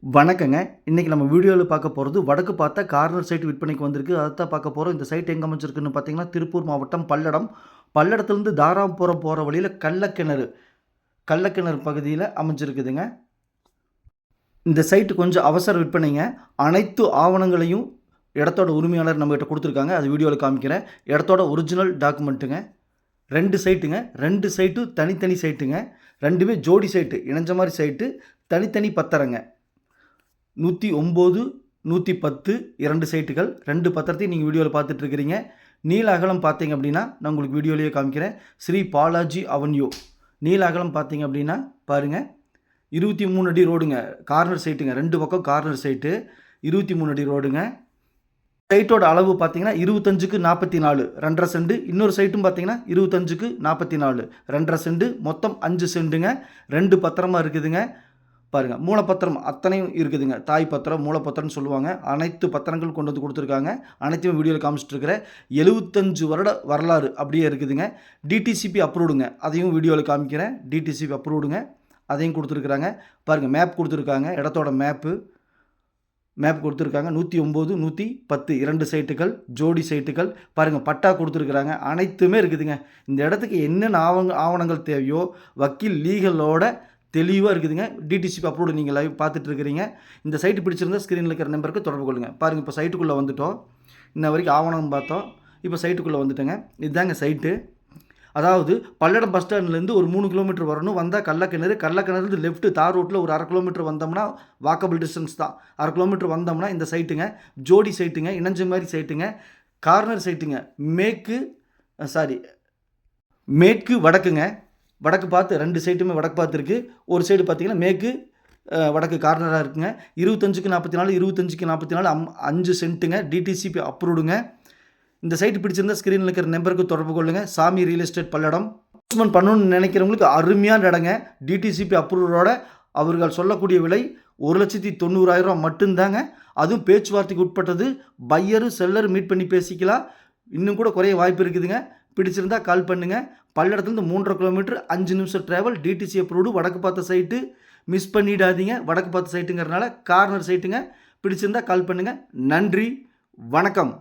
வணக்கங்க. இன்னைக்கு நம்ம வீடியோல பார்க்க போறது, வடக்கு பார்த்த கார்னர் சைட் விற்பனைக்கு வந்திருக்கு. அதத்தான் பார்க்க போறோம். இந்த சைட் எங்க அமைஞ்சிருக்குன்னு பார்த்தீங்கன்னா, திருப்பூர் மாவட்டம் பல்லடம். பல்லடத்திலிருந்து தாராபுரம் போற வழியில கள்ளக்கிணறு பகுதியில அமைஞ்சிருக்குதுங்க. இந்த சைட் கொஞ்சம் அவசர விற்பனைங்க. அனைத்து ஆவணங்களையும் இடத்தோட உரிமையாளர் நம்மகிட்ட குடுத்துருக்காங்க. அது வீடியோல காமிக்கிறேன். இடத்தோட ஒரிஜினல் டாக்குமெண்ட்டுங்க. 2 சைட்டுங்க. 2 சைட்டும் தனித்தனி சைட்டுங்க. 2மே ஜோடி சைட்டு. இணஞ்ச மாரி சைட்டு. தனித்தனி பத்திரங்க. 109, 110 2 சைட்டுகள். 2 பத்திரத்தையும் நீங்க வீடியோல பார்த்துட்டு இருக்கிறீங்க. நீள அகலம் பார்த்தீங்க அப்படின்னா, நான் உங்களுக்கு வீடியோலயே காமிக்கிறேன். ஸ்ரீ பாலாஜி அவென்யூ. நீள அகலம் பார்த்தீங்க அப்படின்னா, பாருங்க 23 அடி ரோடுங்க. கார்னர் சைட்டுங்க. 2 பக்கம் கார்னர் சைட்டு. 23 அடி ரோடுங்க. சைட்டோட அளவு பார்த்தீங்கன்னா 25க்கு 44 2.5 சென்ட். இன்னொரு சைட்டும் பார்த்தீங்கன்னா 25க்கு 44 2.5 சென்ட். மொத்தம் 5 சென்ட்டுங்க. 2 பத்திரமா இருக்குதுங்க. பாருங்க, மூலப்பத்திரம் அத்தனையும் இருக்குதுங்க. தாய் பத்திரம், மூலப்பத்திரம்னு சொல்லுவாங்க. அனைத்து பத்திரங்கள் கொண்டு வந்து கொடுத்துருக்காங்க. அனைத்தையும் வீடியோவில் காமிச்சிட்டு இருக்கிறேன். 75 வருட வரலாறு அப்படியே இருக்குதுங்க. டிடிசிபி அப்ரூவ்டுங்க. அதையும் வீடியோவில் காமிக்கிறேன். டிடிசிபி அப்ரூவ்டுங்க. அதையும் கொடுத்துருக்குறாங்க. பாருங்கள், மேப் கொடுத்துருக்காங்க. இடத்தோட மேப் கொடுத்துருக்காங்க. 109, 110 2 சைட்டுகள், ஜோடி சைட்டுகள். பாருங்கள், பட்டா கொடுத்துருக்குறாங்க. அனைத்துமே இருக்குதுங்க. இந்த இடத்துக்கு என்னென்ன ஆவணங்கள் தேவையோ வக்கீல் லீகலோட தெளிவாக இருக்குதுங்க. டிடிசிபி அப்ரூவ்டு நீங்கள் லைவ் பார்த்துட்டு இருக்கிறீங்க. இந்த சைட்டு பிடிச்சிருந்தா ஸ்க்ரீனில் இருக்கிற நம்பருக்கு தொடர்பு கொள்ளுங்கள். பாருங்கள், இப்போ சைட்டுக்குள்ளே வந்துட்டோம். இன்ன வரைக்கும் ஆவணம் பார்த்தோம். இப்போ சைட்டுக்குள்ளே வந்துட்டேங்க. இதுதாங்க சைட்டு. அதாவது பல்லடம் பஸ் ஸ்டாண்ட்லேருந்து ஒரு 3 கிலோமீட்டர் வரணும். வந்தால் கள்ளக்கிணறு லெஃப்ட்டு தார் ரோட்டில் ஒரு 1/2 கிலோமீட்டர் வந்தோம்னா வாக்கபிள் டிஸ்டன்ஸ் தான். 1/2 கிலோமீட்டர் வந்தோம்னா இந்த சைட்டுங்க. ஜோடி சைட்டுங்க. இணைஞ்ச மாதிரி சைட்டுங்க. கார்னர் சைட்டுங்க. மேற்கு வடக்குங்க. வடக்கு பார்த்து 2 சைட்டுமே வடக்கு பார்த்து இருக்குது. ஒரு சைடு பார்த்தீங்கன்னா மேற்கு வடக்கு கார்னராக இருக்குங்க. 25க்கு 44 25க்கு 44 5 சென்ட்டுங்க. டிடிசிபி அப்ரூவ்டுங்க. இந்த சைட்டு பிடிச்சிருந்தா ஸ்க்ரீனில் இருக்கிற நம்பருக்கு தொடர்பு கொள்ளுங்கள். சாமி ரியல் எஸ்டேட் பல்லடம். இன்வெஸ்ட்மெண்ட் பண்ணணும்னு நினைக்கிறவங்களுக்கு அருமையான இடங்க. டிடிசிபி அப்ரூவோட அவர்கள் சொல்லக்கூடிய விலை 1,90,000 மட்டும்தாங்க. அதுவும் பேச்சுவார்த்தைக்கு உட்பட்டது. பையரு செல்லர் மீட் பண்ணி பேசிக்கலாம். இன்னும் கூட குறைய வாய்ப்பு இருக்குதுங்க. பிடிச்சிருந்தா கால் பண்ணுங்கள். பல்லடத்துலேருந்து 3.5 கிலோமீட்டர் 5 நிமிஷம் ட்ராவல். DTC approved. வடக்கு பார்த்த சைட்டு மிஸ் பண்ணிடாதீங்க. வடக்கு பார்த்த சைட்டுங்கிறனால கார்னர் சைட்டுங்க. பிடிச்சிருந்தா கால் பண்ணுங்கள். நன்றி, வணக்கம்.